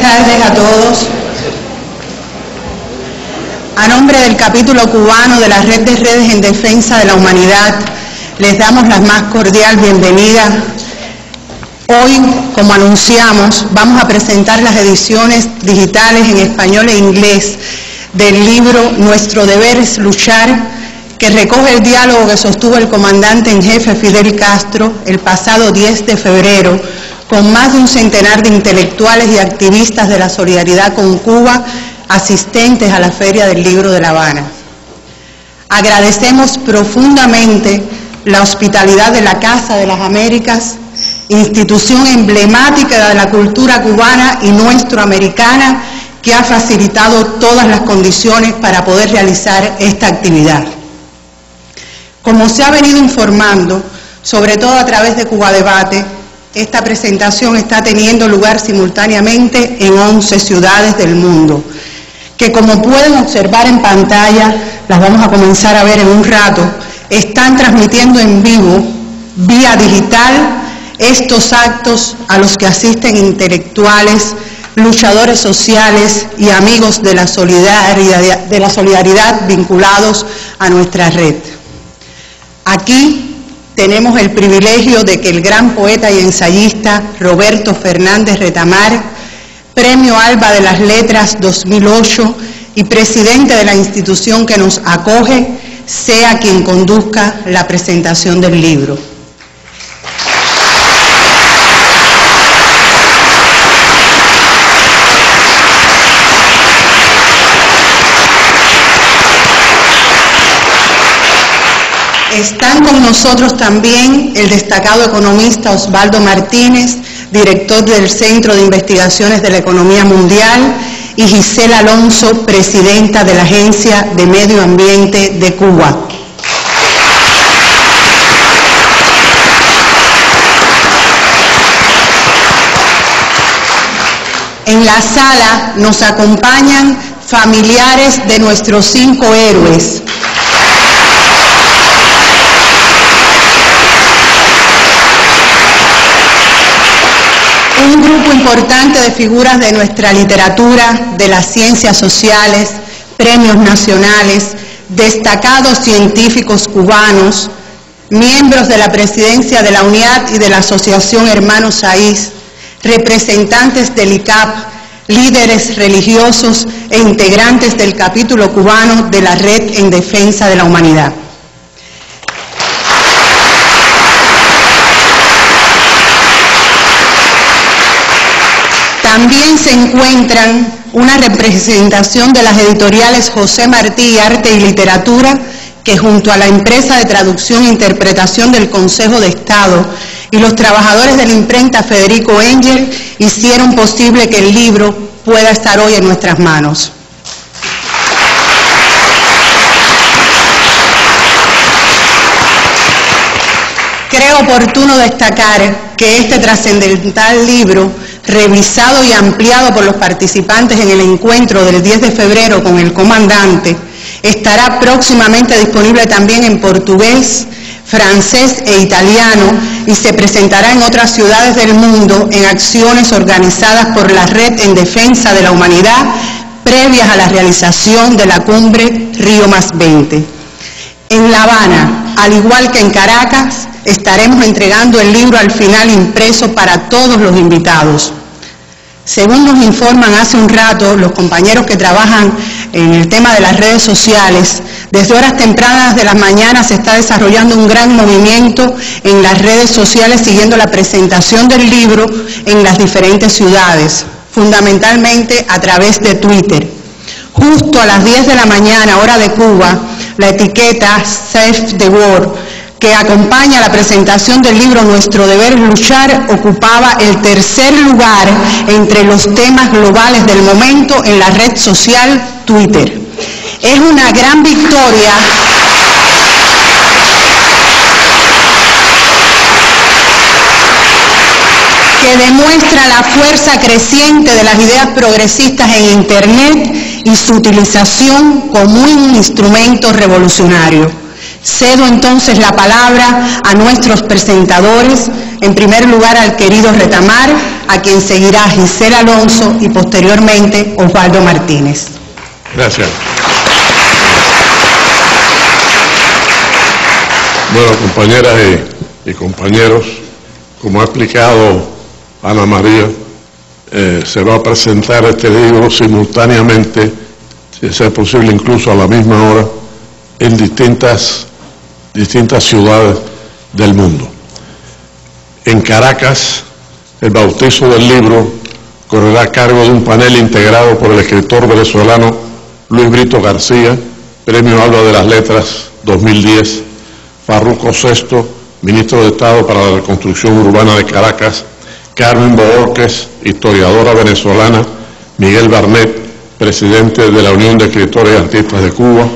tardes a todos. A nombre del capítulo cubano de la Red de Redes en Defensa de la Humanidad, les damos la más cordial bienvenida. Hoy, como anunciamos, vamos a presentar las ediciones digitales en español e inglés del libro Nuestro deber es luchar, que recoge el diálogo que sostuvo el comandante en jefe Fidel Castro el pasado 10 de febrero con más de un centenar de intelectuales y activistas de la solidaridad con Cuba asistentes a la Feria del Libro de La Habana. Agradecemos profundamente la hospitalidad de la Casa de las Américas, institución emblemática de la cultura cubana y nuestroamericana, que ha facilitado todas las condiciones para poder realizar esta actividad. Como se ha venido informando, sobre todo a través de Cuba Debate, esta presentación está teniendo lugar simultáneamente en 11 ciudades del mundo, que como pueden observar en pantalla, las vamos a comenzar a ver en un rato, están transmitiendo en vivo, vía digital, estos actos a los que asisten intelectuales, luchadores sociales y amigos de la solidaridad vinculados a nuestra red. Aquí tenemos el privilegio de que el gran poeta y ensayista Roberto Fernández Retamar, Premio Alba de las Letras 2008 y presidente de la institución que nos acoge, sea quien conduzca la presentación del libro. Están con nosotros también el destacado economista Osvaldo Martínez, director del Centro de Investigaciones de la Economía Mundial, y Gisela Alonso, presidenta de la Agencia de Medio Ambiente de Cuba. En la sala nos acompañan familiares de nuestros 5 héroes. Un grupo importante de figuras de nuestra literatura, de las ciencias sociales, premios nacionales, destacados científicos cubanos, miembros de la presidencia de la UNIAD y de la Asociación Hermanos Saiz, representantes del ICAP, líderes religiosos e integrantes del capítulo cubano de la Red en Defensa de la Humanidad. También se encuentran una representación de las editoriales José Martí, Arte y Literatura, que junto a la empresa de traducción e interpretación del Consejo de Estado y los trabajadores de la imprenta Federico Engel hicieron posible que el libro pueda estar hoy en nuestras manos. Creo oportuno destacar que este trascendental libro, revisado y ampliado por los participantes en el encuentro del 10 de febrero con el comandante, estará próximamente disponible también en portugués, francés e italiano y se presentará en otras ciudades del mundo en acciones organizadas por la Red en Defensa de la Humanidad previas a la realización de la cumbre Río +20. En La Habana, al igual que en Caracas, estaremos entregando el libro al final impreso para todos los invitados. Según nos informan hace un rato los compañeros que trabajan en el tema de las redes sociales, desde horas tempranas de la mañana se está desarrollando un gran movimiento en las redes sociales siguiendo la presentación del libro en las diferentes ciudades, fundamentalmente a través de Twitter. Justo a las 10 de la mañana, hora de Cuba, la etiqueta Save the World, que acompaña la presentación del libro Nuestro deber es luchar, ocupaba el 3er lugar entre los temas globales del momento en la red social Twitter. Es una gran victoria que demuestra la fuerza creciente de las ideas progresistas en Internet y su utilización como un instrumento revolucionario. Cedo entonces la palabra a nuestros presentadores, en primer lugar al querido Retamar, a quien seguirá Gisela Alonso y posteriormente Osvaldo Martínez. Gracias. Bueno, compañeras y compañeros, como ha explicado Ana María, se va a presentar este libro simultáneamente, si sea posible incluso a la misma hora, en distintas ciudades del mundo. En Caracas, el bautizo del libro correrá a cargo de un panel integrado por el escritor venezolano Luis Brito García, Premio Alba de las Letras 2010, Farruco Sesto, Ministro de Estado para la Reconstrucción Urbana de Caracas, Carmen Bohórquez, historiadora venezolana, Miguel Barnet, presidente de la Unión de Escritores y Artistas de Cuba,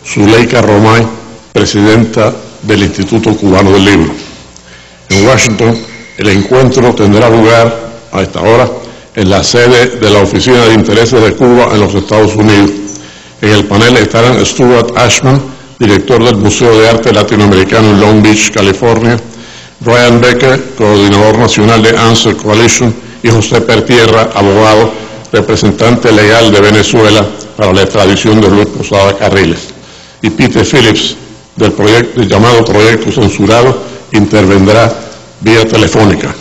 Zuleika Romay, presidenta del Instituto Cubano del Libro. En Washington, el encuentro tendrá lugar a esta hora en la sede de la Oficina de Intereses de Cuba en los Estados Unidos. En el panel estarán Stuart Ashman, director del Museo de Arte Latinoamericano en Long Beach, California, Brian Becker, coordinador nacional de Answer Coalition, y José Pertierra, abogado, representante legal de Venezuela para la extradición de Luis Posada Carriles. Y Peter Phillips, del llamado Proyecto Censurado, intervendrá vía telefónica.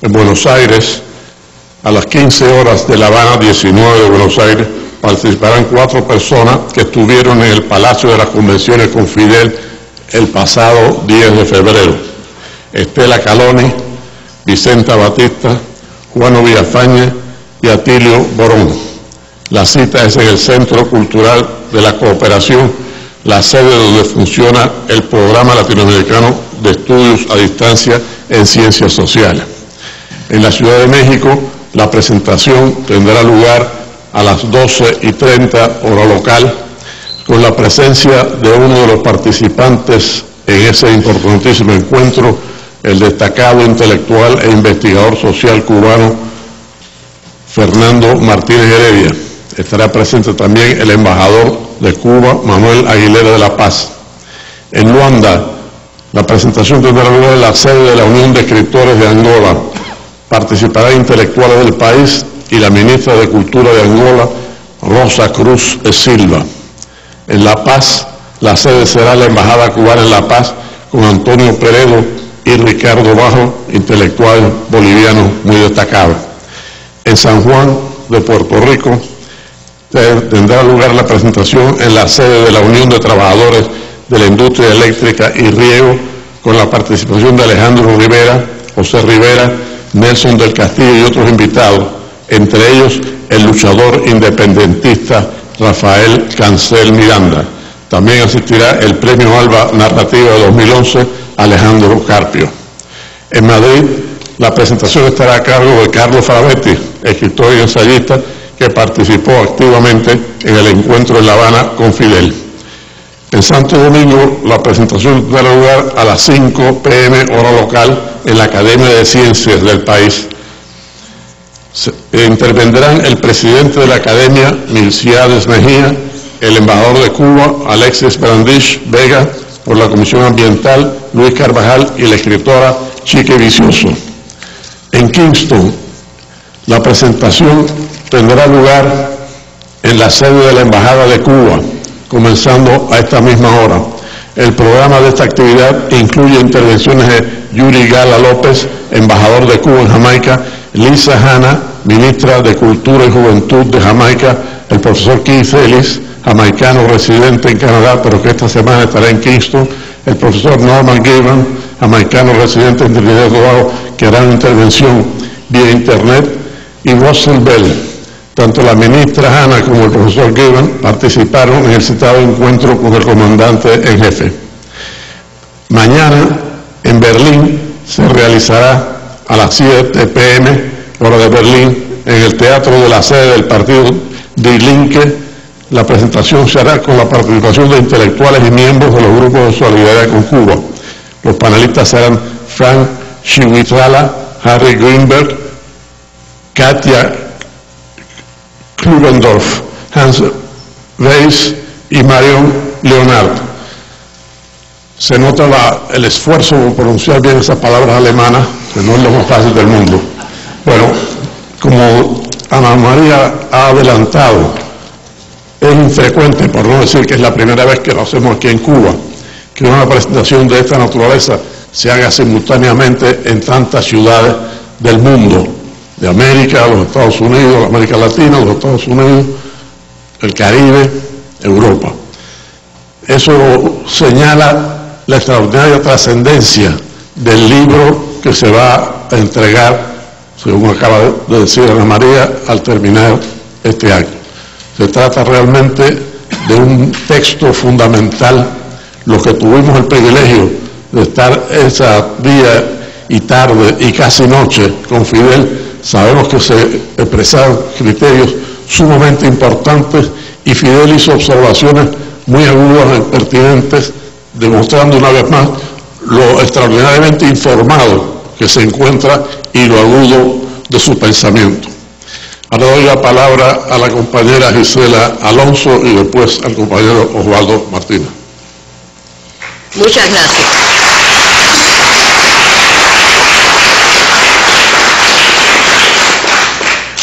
En Buenos Aires, a las 15 horas de La Habana, 19 de Buenos Aires, participarán 4 personas que estuvieron en el Palacio de las Convenciones con Fidel el pasado 10 de febrero. Estela Caloni, Vicenta Batista, Juano Villafañe y Atilio Borón. La cita es en el Centro Cultural de la Cooperación, la sede donde funciona el Programa Latinoamericano de Estudios a Distancia en Ciencias Sociales. En la Ciudad de México, la presentación tendrá lugar a las 12:30 hora local, con la presencia de uno de los participantes en ese importantísimo encuentro, el destacado intelectual e investigador social cubano Fernando Martínez Heredia. Estará presente también el embajador de Cuba, Manuel Aguilera de la Paz. En Luanda, la presentación tendrá lugar en la sede de la Unión de Escritores de Angola. Participarán intelectuales del país y la ministra de Cultura de Angola, Rosa Cruz e Silva. En La Paz, la sede será la Embajada Cubana en La Paz, con Antonio Peredo y Ricardo Bajo, intelectual boliviano muy destacado. En San Juan de Puerto Rico, tendrá lugar la presentación en la sede de la Unión de Trabajadores de la Industria Eléctrica y Riego, con la participación de Alejandro Rivera, José Rivera, Nelson del Castillo y otros invitados, entre ellos el luchador independentista Rafael Cancel Miranda. También asistirá el Premio Alba Narrativa de 2011, Alejandro Carpio. En Madrid, la presentación estará a cargo de Carlos Farabetti, escritor y ensayista, que participó activamente en el encuentro en La Habana con Fidel. En Santo Domingo, la presentación tendrá lugar a las 5 p.m. hora local en la Academia de Ciencias del país. Intervendrán el presidente de la Academia, Milciades Mejía, el embajador de Cuba, Alexis Brandish Vega, por la Comisión Ambiental, Luis Carvajal, y la escritora Chique Vicioso. En Kingston, la presentación tendrá lugar en la sede de la Embajada de Cuba, comenzando a esta misma hora. El programa de esta actividad incluye intervenciones de Yuri Gala López, embajador de Cuba en Jamaica, Lisa Hanna, ministra de Cultura y Juventud de Jamaica, el profesor Keith Ellis, jamaicano residente en Canadá, pero que esta semana estará en Kingston, el profesor Norman Gibbon, jamaicano residente en Trinidad y Tobago, que hará una intervención vía internet, y Russell Bell. Tanto la ministra Hanna como el profesor Gibbon participaron en el citado encuentro con el comandante en jefe. Mañana, en Berlín, se realizará a las 7 p.m., hora de Berlín, en el Teatro de la Sede del Partido Die Linke. La presentación se hará con la participación de intelectuales y miembros de los grupos de solidaridad con Cuba. Los panelistas serán Frank Chihuitzala, Harry Greenberg, Katia Klubendorf, Hans Weiss y Marion Leonard. se nota el esfuerzo por pronunciar bien esas palabras alemanas, que no es lo más fácil del mundo. Bueno, como Ana María ha adelantado, es infrecuente, por no decir que es la primera vez que lo hacemos aquí en Cuba, que una presentación de esta naturaleza se haga simultáneamente en tantas ciudades del mundo, de América, los Estados Unidos, América Latina, los Estados Unidos, el Caribe, Europa. Eso señala la extraordinaria trascendencia del libro que se va a entregar, según acaba de decir Ana María, al terminar este año. Se trata realmente de un texto fundamental. Los que tuvimos el privilegio de estar esa día y tarde y casi noche con Fidel, sabemos que se expresaron criterios sumamente importantes y Fidel hizo observaciones muy agudas y pertinentes, demostrando una vez más lo extraordinariamente informado que se encuentra y lo agudo de su pensamiento. Ahora doy la palabra a la compañera Gisela Alonso y después al compañero Osvaldo Martínez. Muchas gracias.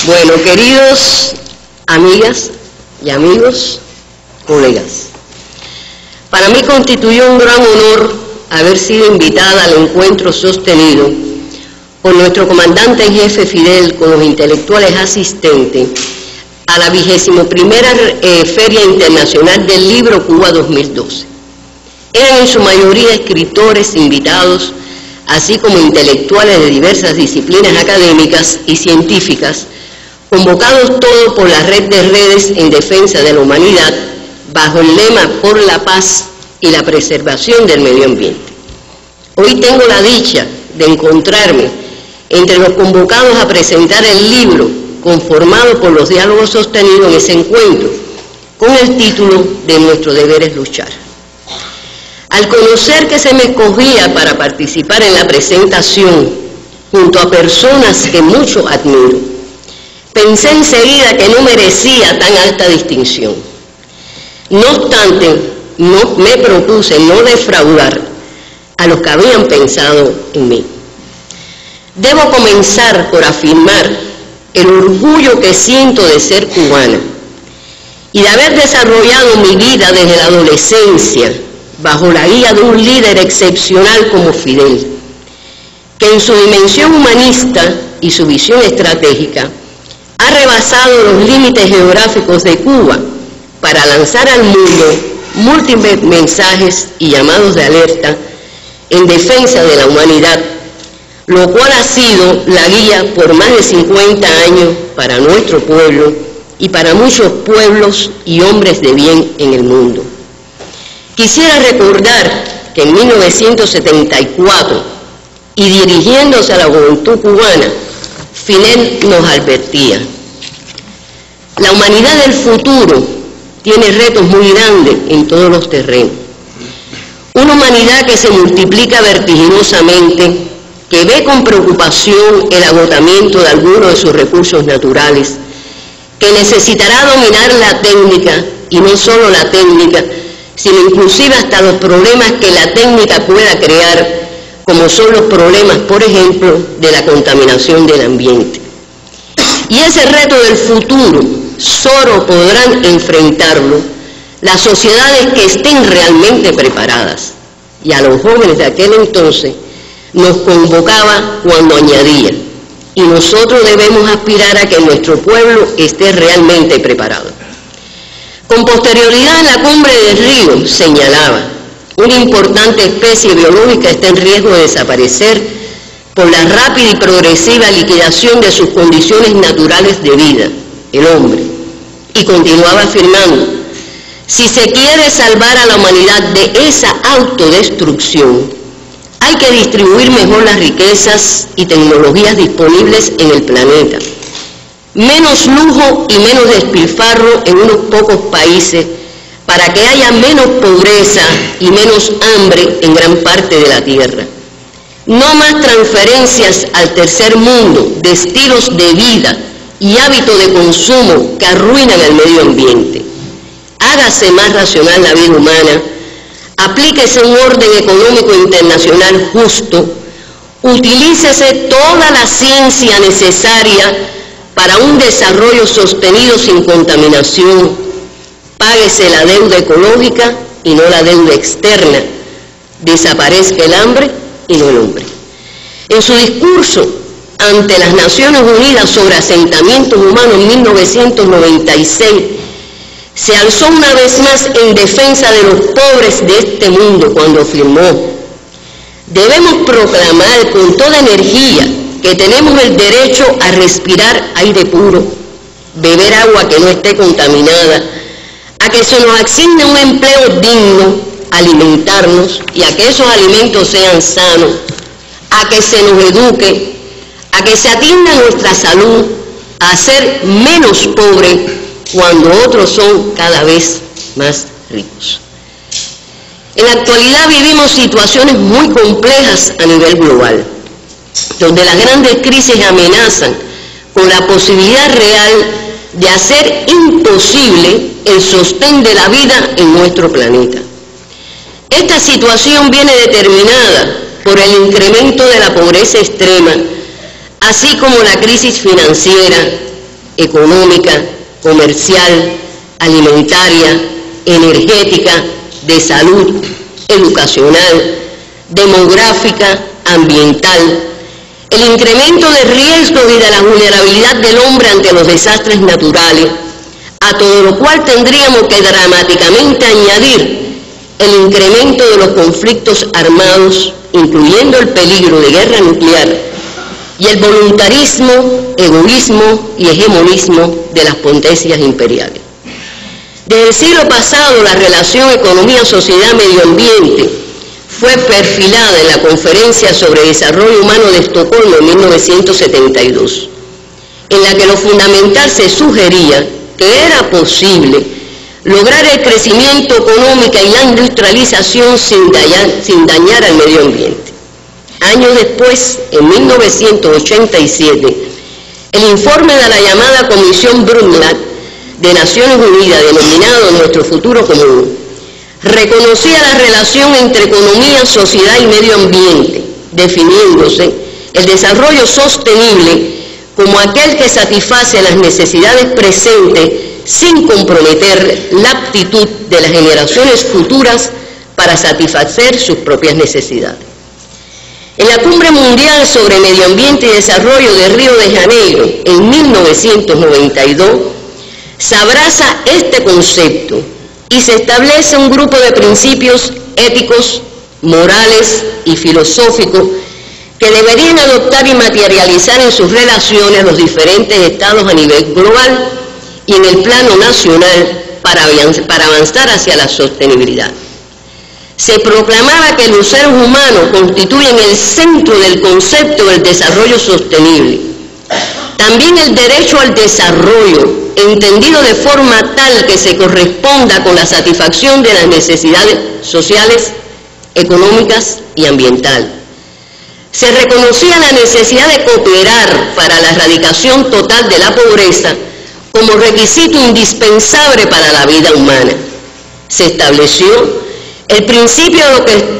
Bueno, queridos amigas y amigos, colegas, para mí constituyó un gran honor haber sido invitada al encuentro sostenido por nuestro comandante en jefe Fidel con los intelectuales asistentes a la 21ª Feria Internacional del Libro Cuba 2012. Eran en su mayoría escritores invitados, así como intelectuales de diversas disciplinas académicas y científicas, convocados todos por la red de redes en defensa de la humanidad, bajo el lema por la paz y la preservación del medio ambiente. Hoy tengo la dicha de encontrarme entre los convocados a presentar el libro conformado por los diálogos sostenidos en ese encuentro, con el título de Nuestro deber es luchar. Al conocer que se me escogía para participar en la presentación junto a personas que mucho admiro, pensé enseguida que no merecía tan alta distinción. No obstante, me propuse no defraudar a los que habían pensado en mí. Debo comenzar por afirmar el orgullo que siento de ser cubana y de haber desarrollado mi vida desde la adolescencia bajo la guía de un líder excepcional como Fidel, que en su dimensión humanista y su visión estratégica ha rebasado los límites geográficos de Cuba para lanzar al mundo múltiples mensajes y llamados de alerta en defensa de la humanidad, lo cual ha sido la guía por más de 50 años para nuestro pueblo y para muchos pueblos y hombres de bien en el mundo. Quisiera recordar que en 1974, y dirigiéndose a la juventud cubana, Fidel nos advertía: la humanidad del futuro tiene retos muy grandes en todos los terrenos. Una humanidad que se multiplica vertiginosamente, que ve con preocupación el agotamiento de algunos de sus recursos naturales, que necesitará dominar la técnica, y no solo la técnica, sino inclusive hasta los problemas que la técnica pueda crear, como son los problemas, por ejemplo, de la contaminación del ambiente. Y ese reto del futuro solo podrán enfrentarlo las sociedades que estén realmente preparadas. Y a los jóvenes de aquel entonces nos convocaba cuando añadía: y nosotros debemos aspirar a que nuestro pueblo esté realmente preparado. Con posterioridad, en la cumbre del Río señalaba: una importante especie biológica está en riesgo de desaparecer por la rápida y progresiva liquidación de sus condiciones naturales de vida, el hombre. Y continuaba afirmando: si se quiere salvar a la humanidad de esa autodestrucción, hay que distribuir mejor las riquezas y tecnologías disponibles en el planeta. Menos lujo y menos despilfarro en unos pocos países para que haya menos pobreza y menos hambre en gran parte de la tierra. No más transferencias al tercer mundo de estilos de vida y hábitos de consumo que arruinan el medio ambiente. Hágase más racional la vida humana, aplíquese un orden económico internacional justo, utilícese toda la ciencia necesaria para un desarrollo sostenido sin contaminación, páguese la deuda ecológica y no la deuda externa, desaparezca el hambre y no el hombre. En su discurso ante las Naciones Unidas sobre asentamientos humanos en 1996, se alzó una vez más en defensa de los pobres de este mundo cuando afirmó: debemos proclamar con toda energía que tenemos el derecho a respirar aire puro, beber agua que no esté contaminada, a que se nos asigne un empleo digno, alimentarnos y a que esos alimentos sean sanos, a que se nos eduque, a que se atienda nuestra salud, a ser menos pobres cuando otros son cada vez más ricos. En la actualidad vivimos situaciones muy complejas a nivel global, donde las grandes crisis amenazan con la posibilidad real de hacer imposible el sostén de la vida en nuestro planeta. Esta situación viene determinada por el incremento de la pobreza extrema, así como la crisis financiera, económica, comercial, alimentaria, energética, de salud, educacional, demográfica, ambiental, el incremento de riesgos y de la vulnerabilidad del hombre ante los desastres naturales, a todo lo cual tendríamos que dramáticamente añadir el incremento de los conflictos armados, incluyendo el peligro de guerra nuclear, y el voluntarismo, egoísmo y hegemonismo de las potencias imperiales. Desde el siglo pasado, la relación economía, sociedad, medio ambiente fue perfilada en la Conferencia sobre Desarrollo Humano de Estocolmo en 1972, en la que lo fundamental se sugería que era posible lograr el crecimiento económico y la industrialización sin dañar al medio ambiente. Años después, en 1987, el informe de la llamada Comisión Brundtland de Naciones Unidas, denominado Nuestro Futuro Común, reconocía la relación entre economía, sociedad y medio ambiente, definiéndose el desarrollo sostenible como aquel que satisface las necesidades presentes sin comprometer la aptitud de las generaciones futuras para satisfacer sus propias necesidades. En la Cumbre Mundial sobre Medio Ambiente y Desarrollo de Río de Janeiro, en 1992, se abraza este concepto y se establece un grupo de principios éticos, morales y filosóficos que deberían adoptar y materializar en sus relaciones los diferentes estados a nivel global y en el plano nacional para avanzar hacia la sostenibilidad. Se proclamaba que los seres humanos constituyen el centro del concepto del desarrollo sostenible. También el derecho al desarrollo, entendido de forma tal que se corresponda con la satisfacción de las necesidades sociales, económicas y ambientales. Se reconocía la necesidad de cooperar para la erradicación total de la pobreza como requisito indispensable para la vida humana. Se estableció el principio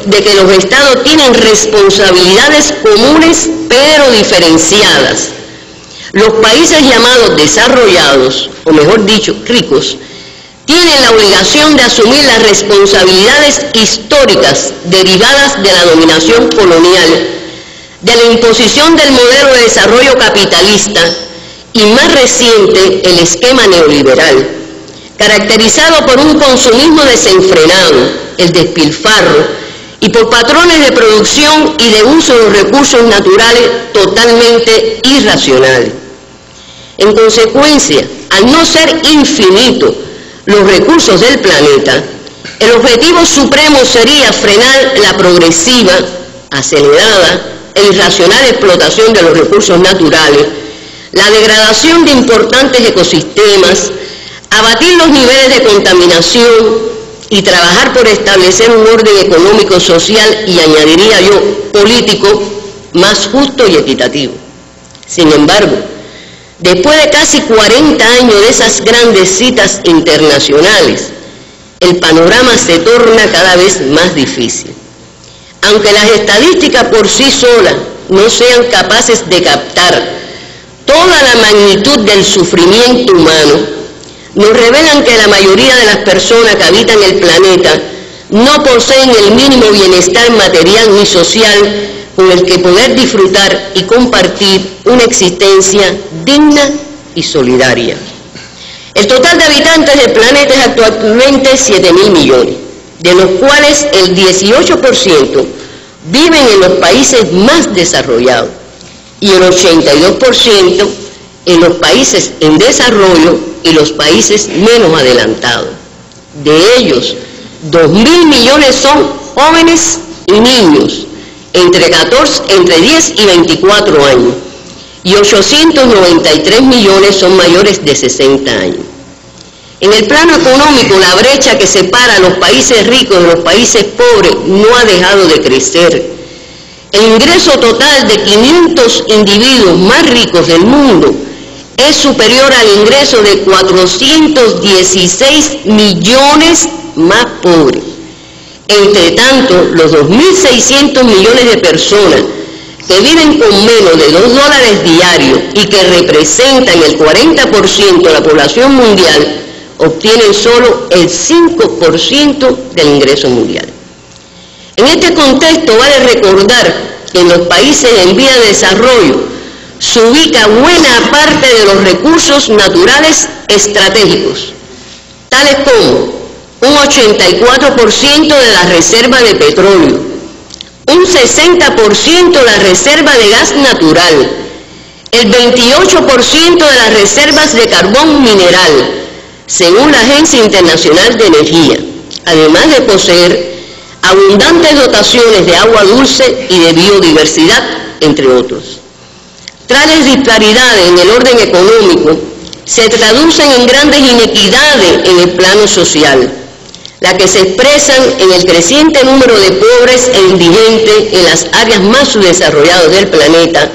de que los Estados tienen responsabilidades comunes pero diferenciadas. Los países llamados desarrollados, o mejor dicho, ricos, tienen la obligación de asumir las responsabilidades históricas derivadas de la dominación colonial, de la imposición del modelo de desarrollo capitalista y, más reciente, el esquema neoliberal, caracterizado por un consumismo desenfrenado, el despilfarro, y por patrones de producción y de uso de los recursos naturales totalmente irracionales. En consecuencia, al no ser infinitos los recursos del planeta, el objetivo supremo sería frenar la progresiva, acelerada e irracional explotación de los recursos naturales, la degradación de importantes ecosistemas, abatir los niveles de contaminación y trabajar por establecer un orden económico, social y, añadiría yo, político más justo y equitativo. Sin embargo, después de casi 40 años de esas grandes citas internacionales, el panorama se torna cada vez más difícil. Aunque las estadísticas por sí solas no sean capaces de captar toda la magnitud del sufrimiento humano, nos revelan que la mayoría de las personas que habitan el planeta no poseen el mínimo bienestar material ni social con el que poder disfrutar y compartir una existencia digna y solidaria. El total de habitantes del planeta es actualmente 7.000 millones, de los cuales el 18% viven en los países más desarrollados y el 82% en los países en desarrollo y los países menos adelantados. De ellos, 2.000 millones son jóvenes y niños entre 10 y 24 años y 893 millones son mayores de 60 años. En el plano económico, la brecha que separa a los países ricos de los países pobres no ha dejado de crecer. El ingreso total de 500 individuos más ricos del mundo es superior al ingreso de 416 millones más pobres. Entre tanto, los 2.600 millones de personas que viven con menos de $2 diarios y que representan el 40% de la población mundial, obtienen solo el 5% del ingreso mundial. En este contexto vale recordar que en los países en vía de desarrollo se ubica buena parte de los recursos naturales estratégicos, tales como un 84% de la reserva de petróleo, un 60% de la reserva de gas natural, el 28% de las reservas de carbón mineral, según la Agencia Internacional de Energía, además de poseer abundantes dotaciones de agua dulce y de biodiversidad, entre otros. Tales disparidades en el orden económico se traducen en grandes inequidades en el plano social, las que se expresan en el creciente número de pobres e indigentes en las áreas más subdesarrolladas del planeta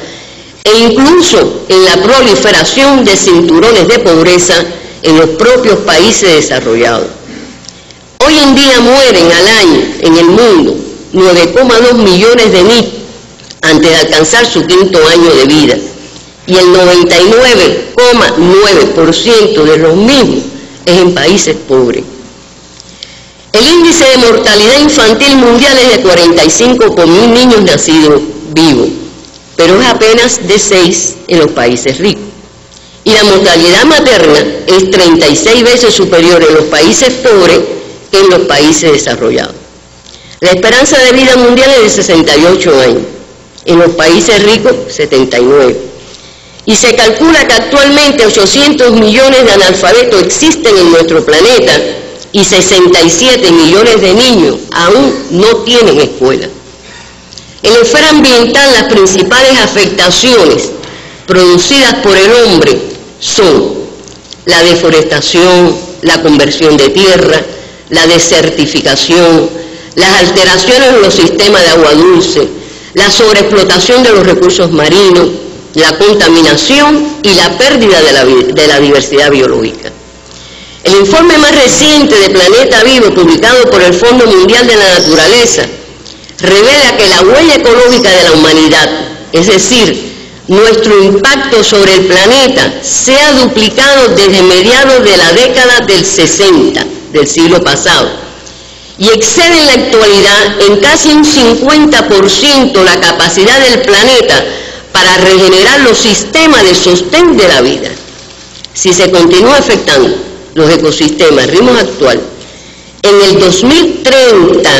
e incluso en la proliferación de cinturones de pobreza en los propios países desarrollados. Hoy en día mueren al año en el mundo 9,2 millones de niños antes de alcanzar su 5º año de vida y el 99,9% de los mismos es en países pobres. El índice de mortalidad infantil mundial es de 45 por 1.000 niños nacidos vivos, pero es apenas de 6 en los países ricos. Y la mortalidad materna es 36 veces superior en los países pobres que en los países desarrollados. La esperanza de vida mundial es de 68 años, en los países ricos 79. Y se calcula que actualmente 800 millones de analfabetos existen en nuestro planeta y 67 millones de niños aún no tienen escuela. En la esfera ambiental, las principales afectaciones producidas por el hombre son la deforestación, la conversión de tierra, la desertificación, las alteraciones en los sistemas de agua dulce, la sobreexplotación de los recursos marinos, la contaminación y la pérdida de la diversidad biológica. El informe más reciente de Planeta Vivo, publicado por el Fondo Mundial de la Naturaleza, revela que la huella ecológica de la humanidad, es decir, nuestro impacto sobre el planeta, se ha duplicado desde mediados de la década del 60 del siglo pasado y excede en la actualidad en casi un 50% la capacidad del planeta para regenerar los sistemas de sostén de la vida. Si se continúa afectando los ecosistemas al ritmo actual, en el 2030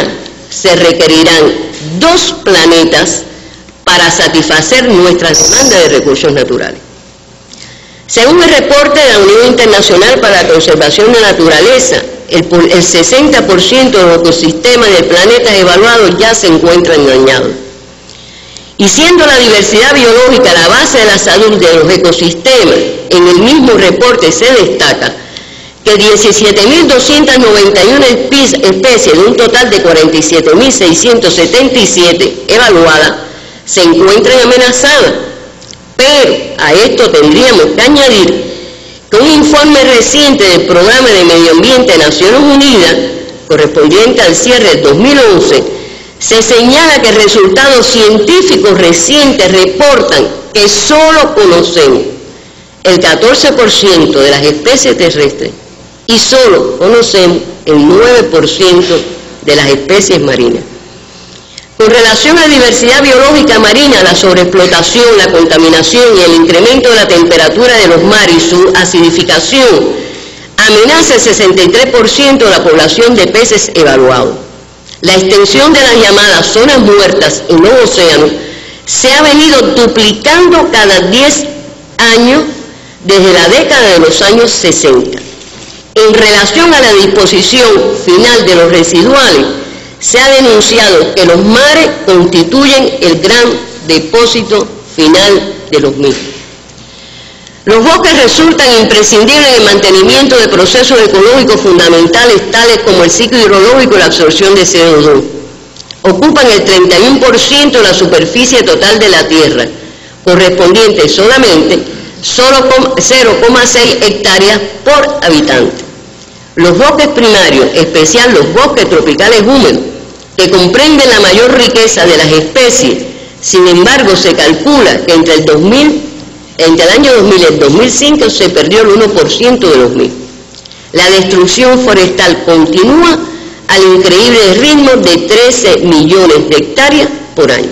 se requerirán 2 planetas para satisfacer nuestras demandas de recursos naturales. Según el reporte de la Unión Internacional para la Conservación de la Naturaleza, el 60% de los ecosistemas del planeta evaluados ya se encuentran dañados. Y siendo la diversidad biológica la base de la salud de los ecosistemas, en el mismo reporte se destaca que 17.291 especies de un total de 47.677 evaluadas se encuentran amenazadas. Pero a esto tendríamos que añadir que un informe reciente del Programa de Medio Ambiente de Naciones Unidas, correspondiente al cierre del 2011, se señala que resultados científicos recientes reportan que solo conocemos el 14% de las especies terrestres y solo conocemos el 9% de las especies marinas. Con relación a la diversidad biológica marina, la sobreexplotación, la contaminación y el incremento de la temperatura de los mares y su acidificación amenaza el 63% de la población de peces evaluados. La extensión de las llamadas zonas muertas en los océanos se ha venido duplicando cada 10 años desde la década de los años 60. En relación a la disposición final de los residuales, se ha denunciado que los mares constituyen el gran depósito final de los mismos. Los bosques resultan imprescindibles en el mantenimiento de procesos ecológicos fundamentales tales como el ciclo hidrológico y la absorción de CO2. Ocupan el 31% de la superficie total de la Tierra, correspondiente solamente 0,6 hectáreas por habitante. Los bosques primarios, en especial los bosques tropicales húmedos, que comprenden la mayor riqueza de las especies, sin embargo se calcula que entre el año 2000 y el 2005 se perdió el 1% de los mismos. La destrucción forestal continúa al increíble ritmo de 13 millones de hectáreas por año.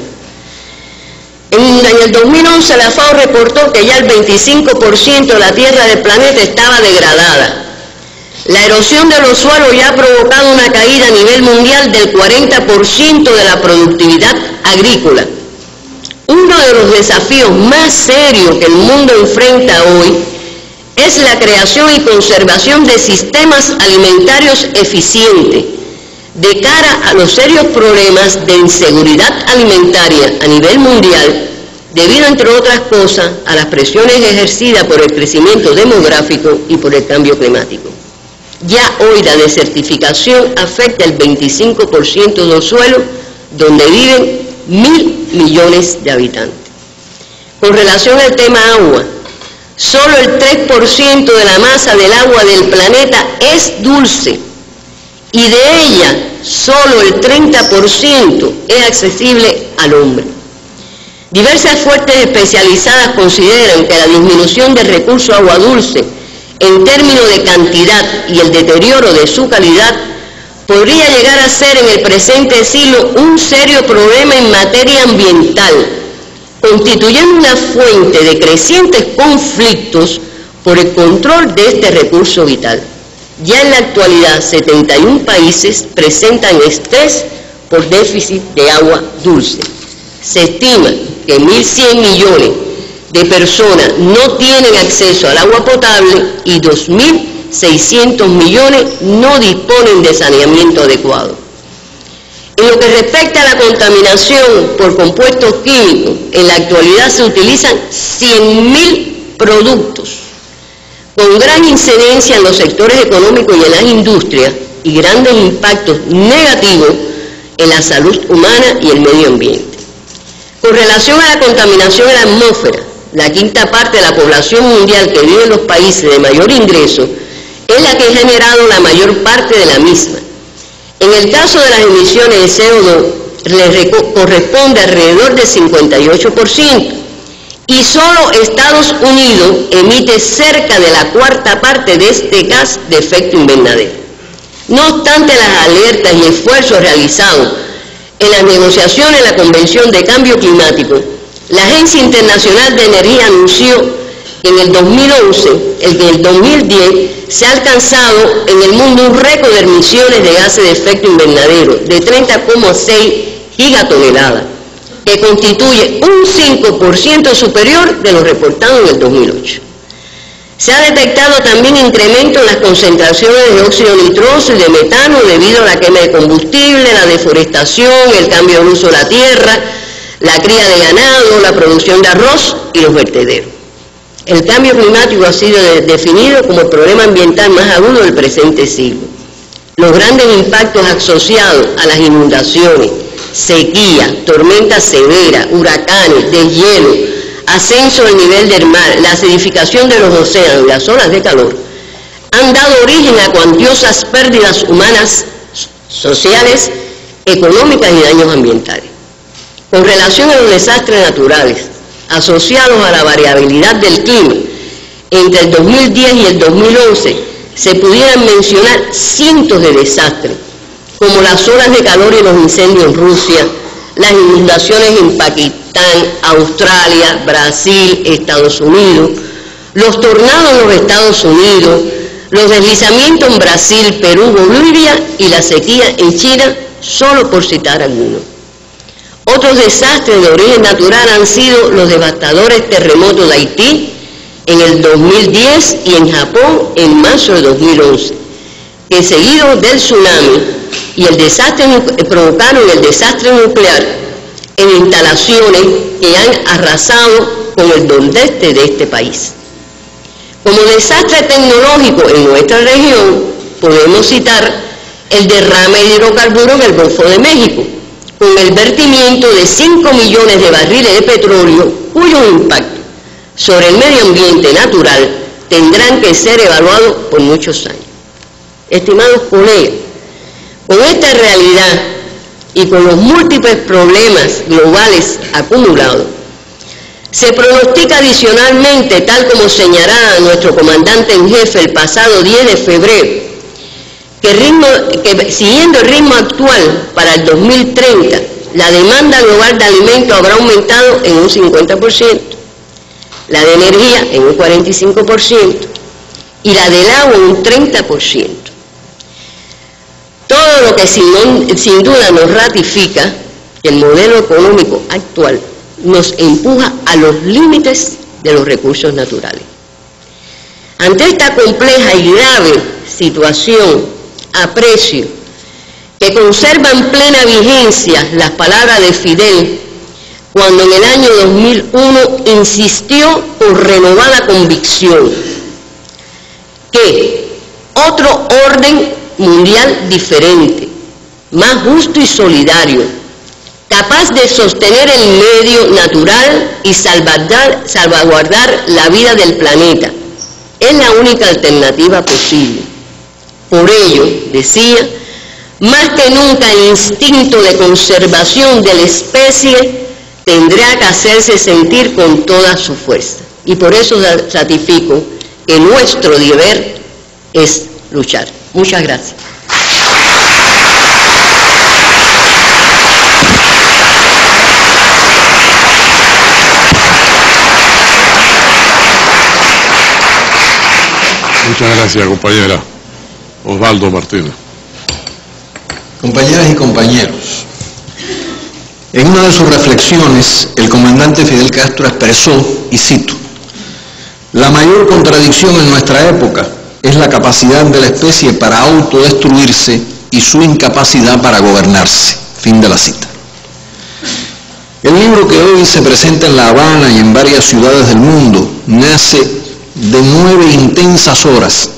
En el 2011 la FAO reportó que ya el 25% de la tierra del planeta estaba degradada. La erosión de los suelos ya ha provocado una caída a nivel mundial del 40% de la productividad agrícola. Uno de los desafíos más serios que el mundo enfrenta hoy es la creación y conservación de sistemas alimentarios eficientes de cara a los serios problemas de inseguridad alimentaria a nivel mundial, debido, entre otras cosas, a las presiones ejercidas por el crecimiento demográfico y por el cambio climático. Ya hoy la desertificación afecta el 25% de los suelos donde viven 1.000 millones de habitantes. Con relación al tema agua, solo el 3% de la masa del agua del planeta es dulce y de ella solo el 30% es accesible al hombre. Diversas fuentes especializadas consideran que la disminución del recurso agua dulce en términos de cantidad y el deterioro de su calidad podría llegar a ser en el presente siglo un serio problema en materia ambiental, constituyendo una fuente de crecientes conflictos por el control de este recurso vital. Ya en la actualidad, 71 países presentan estrés por déficit de agua dulce. Se estima que 1.100 millones de personas no tienen acceso al agua potable y 2.600 millones no disponen de saneamiento adecuado. En lo que respecta a la contaminación por compuestos químicos, en la actualidad se utilizan 100.000 productos con gran incidencia en los sectores económicos y en las industrias y grandes impactos negativos en la salud humana y el medio ambiente. Con relación a la contaminación en la atmósfera, la quinta parte de la población mundial que vive en los países de mayor ingreso es la que ha generado la mayor parte de la misma. En el caso de las emisiones de CO2, le corresponde alrededor del 58%, y solo Estados Unidos emite cerca de la cuarta parte de este gas de efecto invernadero. No obstante las alertas y esfuerzos realizados en las negociaciones de la Convención de Cambio Climático, la Agencia Internacional de Energía anunció que en el 2011, en el 2010, se ha alcanzado en el mundo un récord de emisiones de gases de efecto invernadero de 30,6 gigatoneladas, que constituye un 5% superior de lo reportado en el 2008. Se ha detectado también incremento en las concentraciones de óxido nitroso y de metano debido a la quema de combustible, la deforestación, el cambio de uso de la tierra, la cría de ganado, la producción de arroz y los vertederos. El cambio climático ha sido definido como el problema ambiental más agudo del presente siglo. Los grandes impactos asociados a las inundaciones, sequía, tormentas severas, huracanes, deshielo, ascenso del nivel del mar, la acidificación de los océanos y las olas de calor han dado origen a cuantiosas pérdidas humanas, sociales, económicas y daños ambientales. Con relación a los desastres naturales asociados a la variabilidad del clima, entre el 2010 y el 2011 se pudieran mencionar cientos de desastres, como las olas de calor y los incendios en Rusia, las inundaciones en Pakistán, Australia, Brasil, Estados Unidos, los tornados en los Estados Unidos, los deslizamientos en Brasil, Perú, Bolivia y la sequía en China, solo por citar algunos. Otros desastres de origen natural han sido los devastadores terremotos de Haití en el 2010 y en Japón en marzo de 2011, que seguido del tsunami y el desastre provocaron el desastre nuclear en instalaciones que han arrasado con el nordeste de este país. Como desastre tecnológico en nuestra región, podemos citar el derrame de hidrocarburos en el Golfo de México, con el vertimiento de 5 millones de barriles de petróleo, cuyo impacto sobre el medio ambiente natural tendrán que ser evaluados por muchos años. Estimados colegas, con esta realidad y con los múltiples problemas globales acumulados, se pronostica adicionalmente, tal como señalaba nuestro comandante en jefe el pasado 10 de febrero, que siguiendo el ritmo actual para el 2030, la demanda global de alimentos habrá aumentado en un 50%, la de energía en un 45% y la del agua en un 30%. Todo lo que sin duda nos ratifica que el modelo económico actual nos empuja a los límites de los recursos naturales. Ante esta compleja y grave situación, aprecio que conservan plena vigencia las palabras de Fidel cuando en el año 2001 insistió con renovada convicción que otro orden mundial diferente, más justo y solidario, capaz de sostener el medio natural y salvaguardar la vida del planeta, es la única alternativa posible. Por ello, decía, más que nunca el instinto de conservación de la especie tendrá que hacerse sentir con toda su fuerza. Y por eso ratifico que nuestro deber es luchar. Muchas gracias. Muchas gracias, compañera. Osvaldo Martínez. Compañeras y compañeros, en una de sus reflexiones, el comandante Fidel Castro expresó, y cito, «La mayor contradicción en nuestra época es la capacidad de la especie para autodestruirse y su incapacidad para gobernarse». Fin de la cita. El libro que hoy se presenta en La Habana y en varias ciudades del mundo nace de 9 intensas horas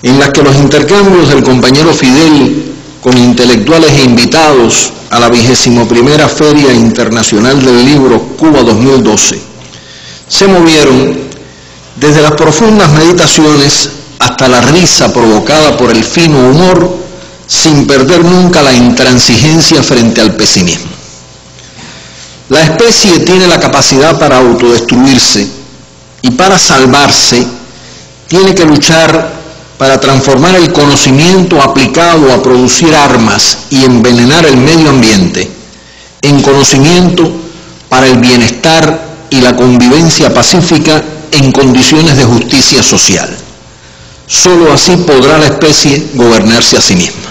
en las que los intercambios del compañero Fidel con intelectuales e invitados a la 21ª Feria Internacional del Libro Cuba 2012 se movieron desde las profundas meditaciones hasta la risa provocada por el fino humor, sin perder nunca la intransigencia frente al pesimismo. La especie tiene la capacidad para autodestruirse y para salvarse tiene que luchar para transformar el conocimiento aplicado a producir armas y envenenar el medio ambiente en conocimiento para el bienestar y la convivencia pacífica en condiciones de justicia social. Solo así podrá la especie gobernarse a sí misma.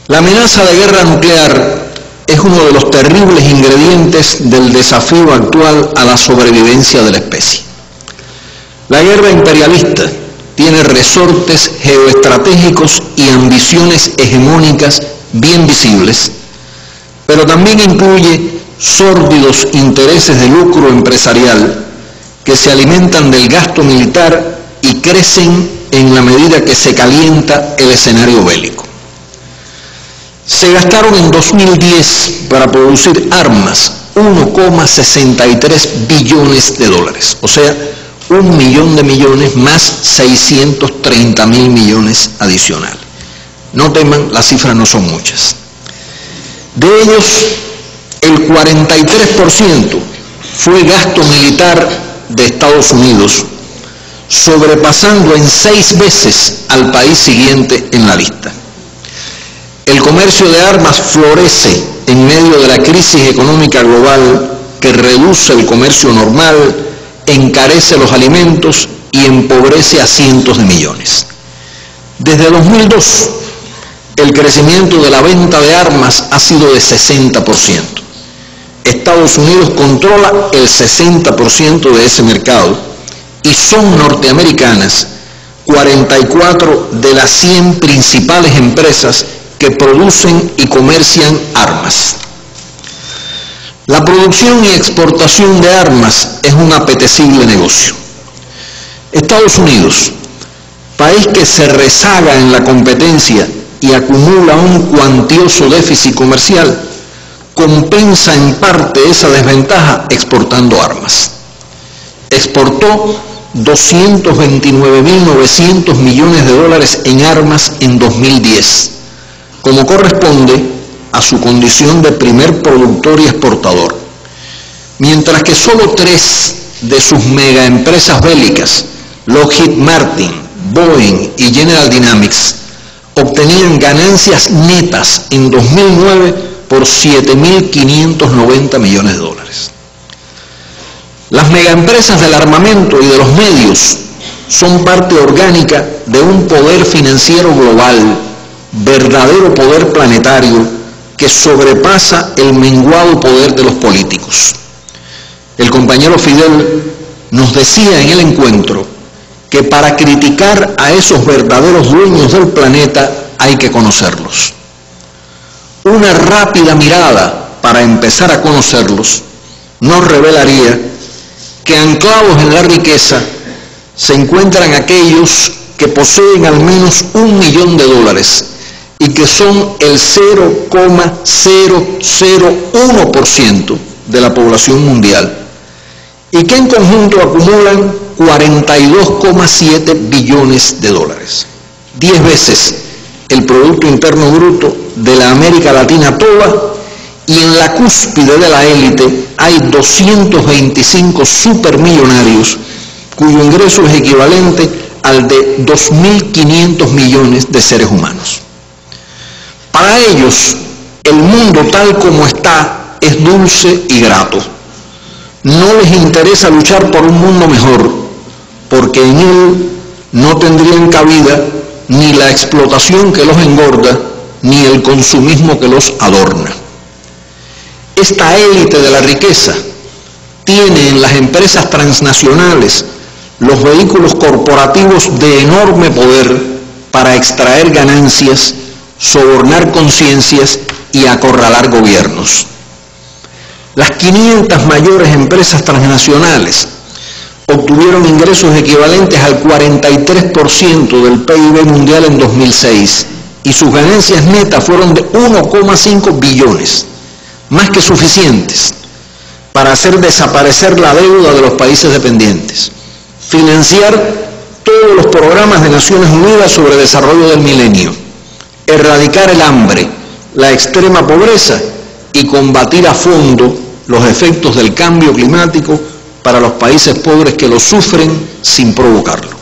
La amenaza de guerra nuclear es uno de los terribles ingredientes del desafío actual a la sobrevivencia de la especie. La guerra imperialista tiene resortes geoestratégicos y ambiciones hegemónicas bien visibles, pero también incluye sórdidos intereses de lucro empresarial que se alimentan del gasto militar y crecen en la medida que se calienta el escenario bélico. Se gastaron en 2010 para producir armas 1,63 billones de dólares, o sea, 1 millón de millones más 630.000 millones adicionales. No teman, las cifras no son muchas. De ellos, el 43% fue gasto militar de Estados Unidos, sobrepasando en 6 veces al país siguiente en la lista. El comercio de armas florece en medio de la crisis económica global que reduce el comercio normal, encarece los alimentos y empobrece a cientos de millones. Desde 2002, el crecimiento de la venta de armas ha sido de 60%. Estados Unidos controla el 60% de ese mercado y son norteamericanas 44 de las 100 principales empresas que producen y comercian armas. La producción y exportación de armas es un apetecible negocio. Estados Unidos, país que se rezaga en la competencia y acumula un cuantioso déficit comercial, compensa en parte esa desventaja exportando armas. Exportó 229.900 millones de dólares en armas en 2010, como corresponde a su condición de primer productor y exportador, mientras que solo 3 de sus megaempresas bélicas, Lockheed Martin, Boeing y General Dynamics, obtenían ganancias netas en 2009 por 7.590 millones de dólares. Las megaempresas del armamento y de los medios son parte orgánica de un poder financiero global, verdadero poder planetario, que sobrepasa el menguado poder de los políticos. El compañero Fidel nos decía en el encuentro que para criticar a esos verdaderos dueños del planeta hay que conocerlos. Una rápida mirada para empezar a conocerlos nos revelaría que anclados en la riqueza se encuentran aquellos que poseen al menos $1 millón y que son el 0,001% de la población mundial y que en conjunto acumulan 42,7 billones de dólares, 10 veces el Producto Interno Bruto de la América Latina toda, y en la cúspide de la élite hay 225 supermillonarios cuyo ingreso es equivalente al de 2.500 millones de seres humanos. Para ellos, el mundo tal como está es dulce y grato. No les interesa luchar por un mundo mejor, porque en él no tendrían cabida ni la explotación que los engorda, ni el consumismo que los adorna. Esta élite de la riqueza tiene en las empresas transnacionales los vehículos corporativos de enorme poder para extraer ganancias, sobornar conciencias y acorralar gobiernos. Las 500 mayores empresas transnacionales obtuvieron ingresos equivalentes al 43% del PIB mundial en 2006 y sus ganancias netas fueron de 1,5 billones, más que suficientes para hacer desaparecer la deuda de los países dependientes, financiar todos los programas de Naciones Unidas sobre desarrollo del milenio, erradicar el hambre, la extrema pobreza y combatir a fondo los efectos del cambio climático para los países pobres que lo sufren sin provocarlo.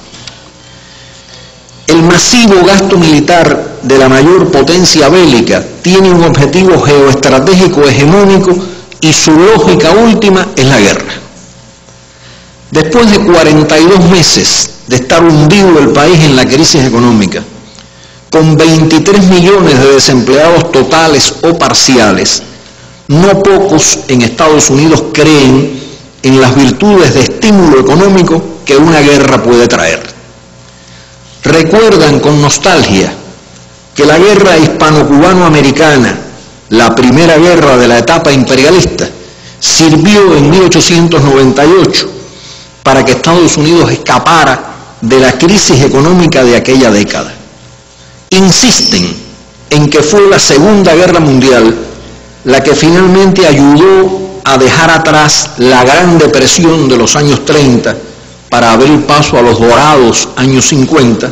El masivo gasto militar de la mayor potencia bélica tiene un objetivo geoestratégico hegemónico y su lógica última es la guerra. Después de 42 meses de estar hundido el país en la crisis económica, con 23 millones de desempleados totales o parciales, no pocos en Estados Unidos creen en las virtudes de estímulo económico que una guerra puede traer. Recuerdan con nostalgia que la guerra hispano-cubano-americana, la primera guerra de la etapa imperialista, sirvió en 1898 para que Estados Unidos escapara de la crisis económica de aquella década. Insisten en que fue la Segunda Guerra Mundial la que finalmente ayudó a dejar atrás la Gran Depresión de los años 30 para abrir paso a los dorados años 50,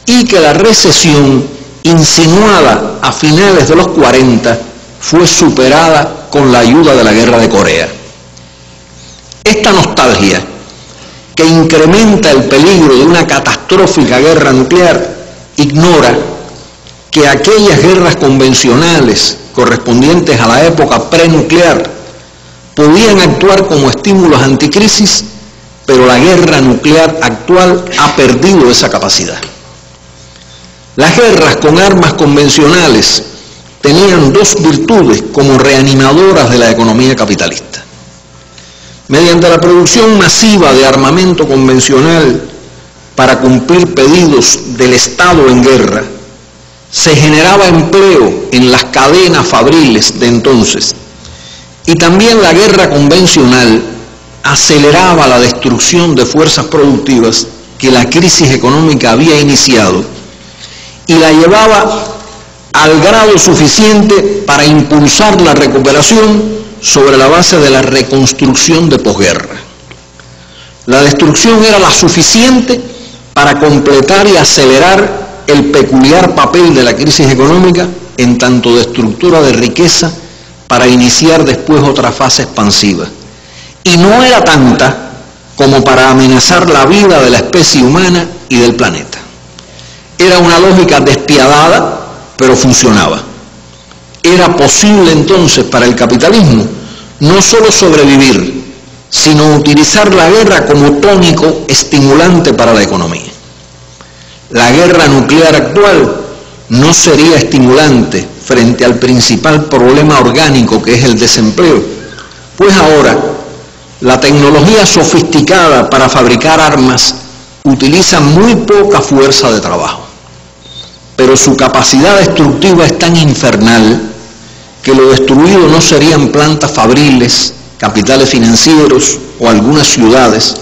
y que la recesión insinuada a finales de los 40 fue superada con la ayuda de la Guerra de Corea. Esta nostalgia, que incrementa el peligro de una catastrófica guerra nuclear, ignora que aquellas guerras convencionales correspondientes a la época prenuclear podían actuar como estímulos anticrisis, pero la guerra nuclear actual ha perdido esa capacidad. Las guerras con armas convencionales tenían dos virtudes como reanimadoras de la economía capitalista. Mediante la producción masiva de armamento convencional para cumplir pedidos del Estado en guerra, se generaba empleo en las cadenas fabriles de entonces, y también la guerra convencional aceleraba la destrucción de fuerzas productivas que la crisis económica había iniciado y la llevaba al grado suficiente para impulsar la recuperación sobre la base de la reconstrucción de posguerra. La destrucción era la suficiente para completar y acelerar el peculiar papel de la crisis económica en tanto destructora de riqueza para iniciar después otra fase expansiva. Y no era tanta como para amenazar la vida de la especie humana y del planeta. Era una lógica despiadada, pero funcionaba. Era posible entonces para el capitalismo no solo sobrevivir, sino utilizar la guerra como tónico estimulante para la economía. La guerra nuclear actual no sería estimulante frente al principal problema orgánico que es el desempleo, pues ahora la tecnología sofisticada para fabricar armas utiliza muy poca fuerza de trabajo, pero su capacidad destructiva es tan infernal que lo destruido no serían plantas fabriles, capitales financieros o algunas ciudades,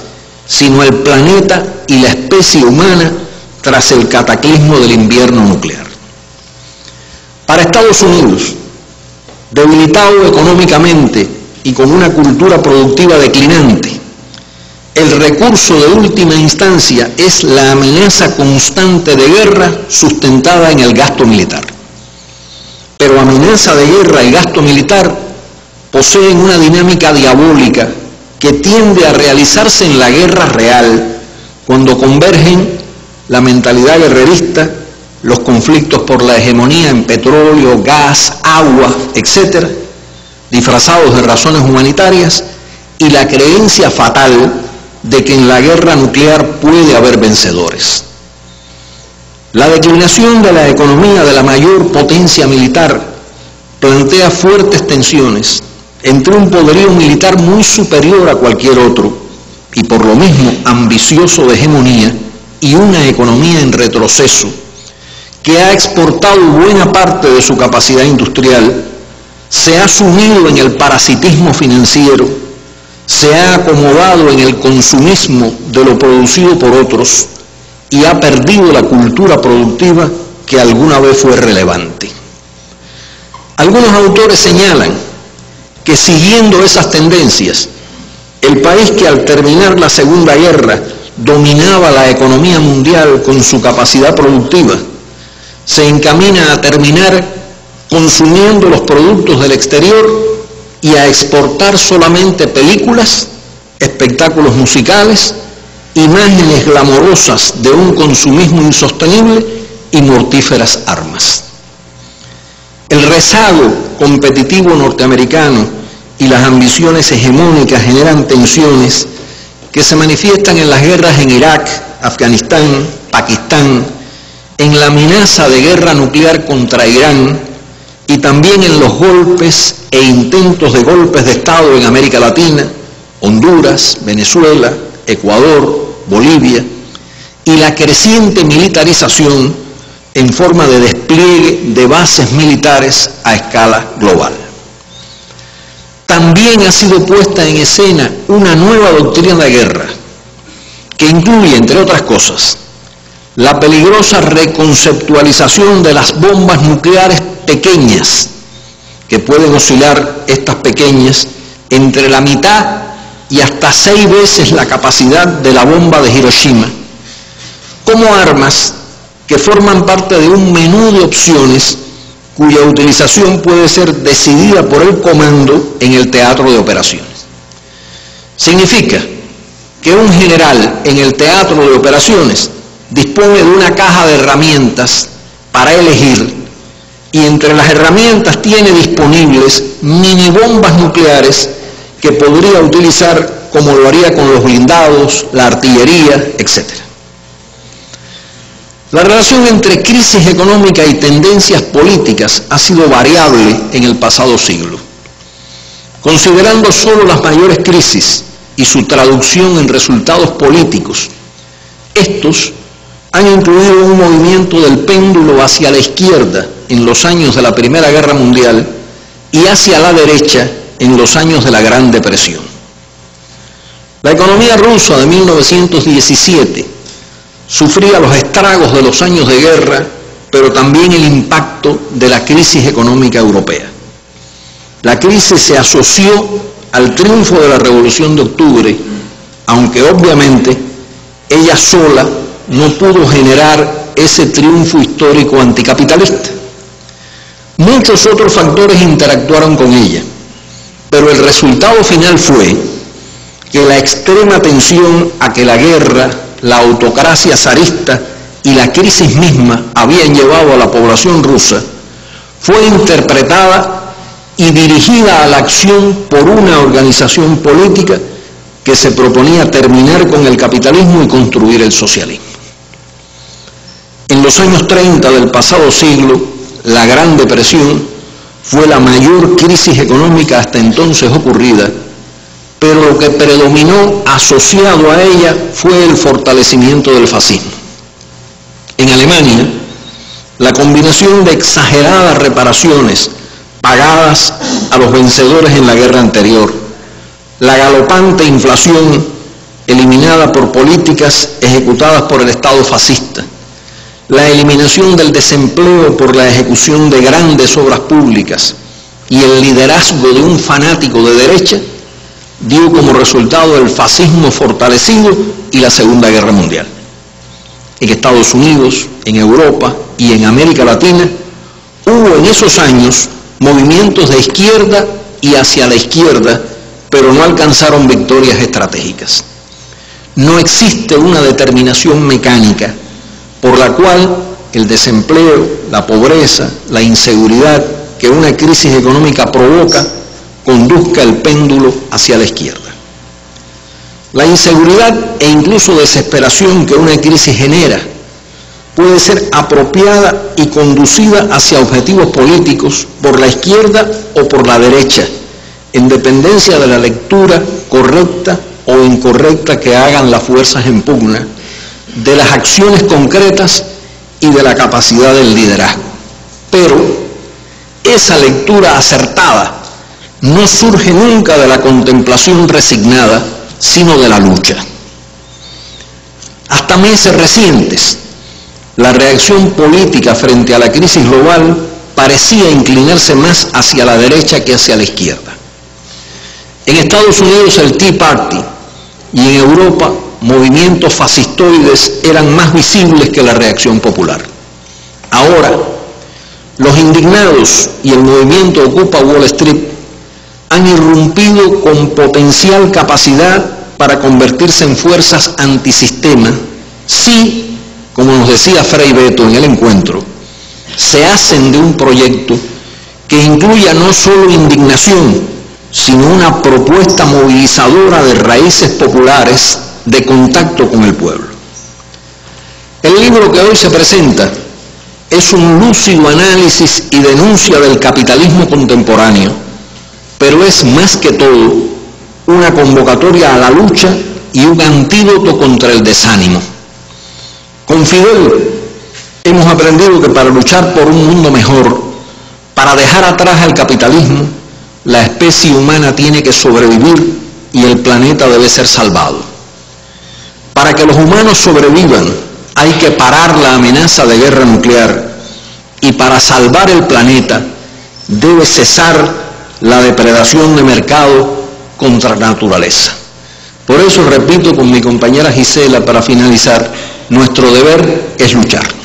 sino el planeta y la especie humana tras el cataclismo del invierno nuclear. Para Estados Unidos, debilitado económicamente y con una cultura productiva declinante, el recurso de última instancia es la amenaza constante de guerra sustentada en el gasto militar. Pero amenaza de guerra y gasto militar poseen una dinámica diabólica que tiende a realizarse en la guerra real cuando convergen la mentalidad guerrerista, los conflictos por la hegemonía en petróleo, gas, agua, etc., disfrazados de razones humanitarias, y la creencia fatal de que en la guerra nuclear puede haber vencedores. La declinación de la economía de la mayor potencia militar plantea fuertes tensiones entre un poderío militar muy superior a cualquier otro y por lo mismo ambicioso de hegemonía y una economía en retroceso que ha exportado buena parte de su capacidad industrial, se ha sumido en el parasitismo financiero, se ha acomodado en el consumismo de lo producido por otros y ha perdido la cultura productiva que alguna vez fue relevante. Algunos autores señalan que siguiendo esas tendencias, el país que al terminar la Segunda Guerra dominaba la economía mundial con su capacidad productiva, se encamina a terminar consumiendo los productos del exterior y a exportar solamente películas, espectáculos musicales, imágenes glamorosas de un consumismo insostenible y mortíferas armas. El rezago competitivo norteamericano y las ambiciones hegemónicas generan tensiones que se manifiestan en las guerras en Irak, Afganistán, Pakistán, en la amenaza de guerra nuclear contra Irán y también en los golpes e intentos de golpes de Estado en América Latina, Honduras, Venezuela, Ecuador, Bolivia, y la creciente militarización en forma de despliegue de bases militares a escala global. También ha sido puesta en escena una nueva doctrina de guerra que incluye, entre otras cosas, la peligrosa reconceptualización de las bombas nucleares pequeñas, que pueden oscilar estas pequeñas entre la mitad y hasta 6 veces la capacidad de la bomba de Hiroshima, como armas que forman parte de un menú de opciones cuya utilización puede ser decidida por el comando en el teatro de operaciones. Significa que un general en el teatro de operaciones dispone de una caja de herramientas para elegir, y entre las herramientas tiene disponibles minibombas nucleares que podría utilizar como lo haría con los blindados, la artillería, etc. La relación entre crisis económica y tendencias políticas ha sido variable en el pasado siglo. Considerando solo las mayores crisis y su traducción en resultados políticos, estos han incluido un movimiento del péndulo hacia la izquierda en los años de la Primera Guerra Mundial y hacia la derecha en los años de la Gran Depresión. La economía rusa de 1917 sufría los estragos de los años de guerra, pero también el impacto de la crisis económica europea. La crisis se asoció al triunfo de la Revolución de Octubre, aunque obviamente ella sola no pudo generar ese triunfo histórico anticapitalista. Muchos otros factores interactuaron con ella, pero el resultado final fue que la extrema tensión a que la guerra, la autocracia zarista y la crisis misma habían llevado a la población rusa fue interpretada y dirigida a la acción por una organización política que se proponía terminar con el capitalismo y construir el socialismo. En los años 30 del pasado siglo, la Gran Depresión fue la mayor crisis económica hasta entonces ocurrida, pero lo que predominó asociado a ella fue el fortalecimiento del fascismo. En Alemania, la combinación de exageradas reparaciones pagadas a los vencedores en la guerra anterior, la galopante inflación eliminada por políticas ejecutadas por el Estado fascista, la eliminación del desempleo por la ejecución de grandes obras públicas y el liderazgo de un fanático de derecha dio como resultado el fascismo fortalecido y la Segunda Guerra Mundial. En Estados Unidos, en Europa y en América Latina hubo en esos años movimientos de izquierda y hacia la izquierda, pero no alcanzaron victorias estratégicas. No existe una determinación mecánica por la cual el desempleo, la pobreza, la inseguridad que una crisis económica provoca conduzca el péndulo hacia la izquierda. La inseguridad e incluso desesperación que una crisis genera puede ser apropiada y conducida hacia objetivos políticos por la izquierda o por la derecha, en dependencia de la lectura correcta o incorrecta que hagan las fuerzas en pugna, de las acciones concretas y de la capacidad del liderazgo. Pero esa lectura acertada no surge nunca de la contemplación resignada, sino de la lucha. Hasta meses recientes, la reacción política frente a la crisis global parecía inclinarse más hacia la derecha que hacia la izquierda. En Estados Unidos el Tea Party y en Europa movimientos fascistoides eran más visibles que la reacción popular. Ahora, los indignados y el movimiento Ocupa Wall Street han irrumpido con potencial capacidad para convertirse en fuerzas antisistema si, como nos decía Frei Betto en el encuentro, se hacen de un proyecto que incluya no solo indignación, sino una propuesta movilizadora de raíces populares de contacto con el pueblo. El libro que hoy se presenta es un lúcido análisis y denuncia del capitalismo contemporáneo, pero es más que todo una convocatoria a la lucha y un antídoto contra el desánimo. Con Fidel hemos aprendido que para luchar por un mundo mejor, para dejar atrás al capitalismo, la especie humana tiene que sobrevivir y el planeta debe ser salvado. Para que los humanos sobrevivan, hay que parar la amenaza de guerra nuclear y para salvar el planeta debe cesar la depredación de mercado contra naturaleza. Por eso repito con mi compañera Gisela para finalizar, nuestro deber es luchar.